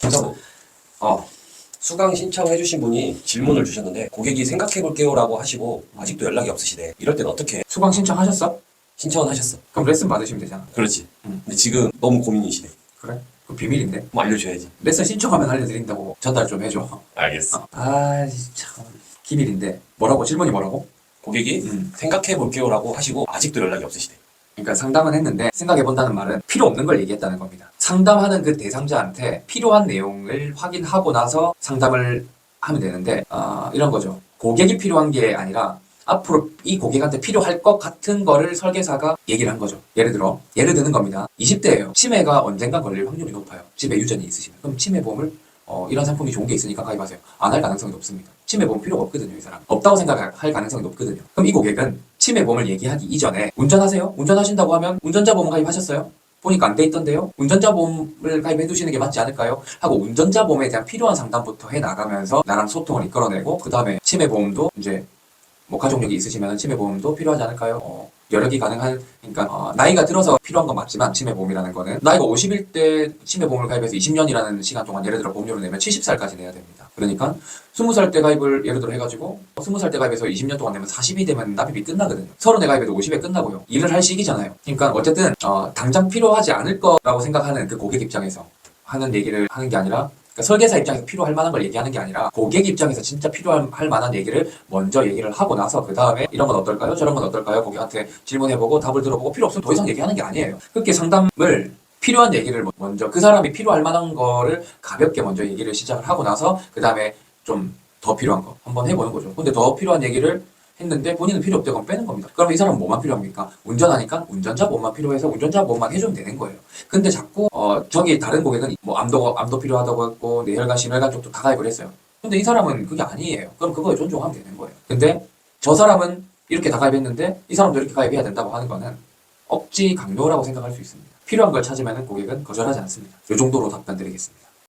잠깐만. 수강 신청해주신 분이 질문을 주셨는데 고객이 생각해볼게요라고 하시고 아직도 연락이 없으시대. 이럴 때는 어떻게 해? 수강 신청하셨어? 신청은 하셨어. 그럼 레슨 받으시면 되잖아. 그렇지. 근데 지금 너무 고민이시대. 그래? 그 비밀인데. 뭐 알려줘야지. 레슨 신청하면 알려드린다고 전달 좀 해줘. 알겠어. 참 기밀인데. 뭐라고? 질문이 뭐라고? 고객이 생각해볼게요라고 하시고 아직도 연락이 없으시대. 그러니까 상담은 했는데 생각해본다는 말은 필요 없는 걸 얘기했다는 겁니다. 상담하는 그 대상자한테 필요한 내용을 확인하고 나서 상담을 하면 되는데 이런 거죠. 고객이 필요한 게 아니라 앞으로 이 고객한테 필요할 것 같은 거를 설계사가 얘기를 한 거죠. 예를 드는 겁니다. 20대예요. 치매가 언젠가 걸릴 확률이 높아요. 집에 유전이 있으시면. 그럼 치매보험을 이런 상품이 좋은 게 있으니까 가입하세요. 안 할 가능성이 높습니다. 치매보험 필요가 없거든요, 이 사람. 없다고 생각할 가능성이 높거든요. 그럼 이 고객은 치매보험을 얘기하기 이전에 운전하세요? 운전하신다고 하면 운전자보험 가입하셨어요? 보니까 안 돼 있던데요? 운전자보험을 가입해 두시는 게 맞지 않을까요? 하고 운전자보험에 대한 필요한 상담부터 해 나가면서 나랑 소통을 이끌어내고 그 다음에 치매보험도 이제 뭐 가족력이 있으시면 치매보험도 필요하지 않을까요? 여력이 가능한, 그러니까 나이가 들어서 필요한 건 맞지만 치매보험이라는 거는 나이가 50일 때 치매보험을 가입해서 20년이라는 시간 동안 예를 들어 보험료를 내면 70살까지 내야 됩니다. 그러니까 20살 때 가입을 예를 들어 해가지고 20살 때 가입해서 20년 동안 내면 40이 되면 납입이 끝나거든요. 30에 가입해도 50에 끝나고요. 일을 할 시기잖아요. 그러니까 어쨌든 당장 필요하지 않을 거라고 생각하는 그 고객 입장에서 하는 얘기를 하는 게 아니라, 그러니까 설계사 입장에서 필요할 만한 걸 얘기하는 게 아니라 고객 입장에서 진짜 필요할 만한 얘기를 먼저 얘기를 하고 나서 그 다음에 이런 건 어떨까요? 저런 건 어떨까요? 고객한테 질문해보고 답을 들어보고 필요 없으면 더 이상 얘기하는 게 아니에요. 그렇게 상담을 필요한 얘기를 먼저 그 사람이 필요할 만한 거를 가볍게 먼저 얘기를 시작을 하고 나서 그 다음에 좀 더 필요한 거 한번 해보는 거죠. 근데 더 필요한 얘기를 했는데 본인은 필요 없다고 빼는 겁니다. 그럼 이 사람은 뭐만 필요합니까? 운전하니까 운전자 보험만 필요해서 운전자 보험만 해주면 되는 거예요. 근데 자꾸 저기 다른 고객은 뭐 암도 필요하다고 했고 뇌혈관, 심혈관 쪽도 다 가입을 했어요. 근데 이 사람은 그게 아니에요. 그럼 그거에 존중하면 되는 거예요. 근데 저 사람은 이렇게 다 가입했는데 이 사람도 이렇게 가입해야 된다고 하는 거는 억지 강요라고 생각할 수 있습니다. 필요한 걸 찾으면 고객은 거절하지 않습니다. 이 정도로 답변 드리겠습니다.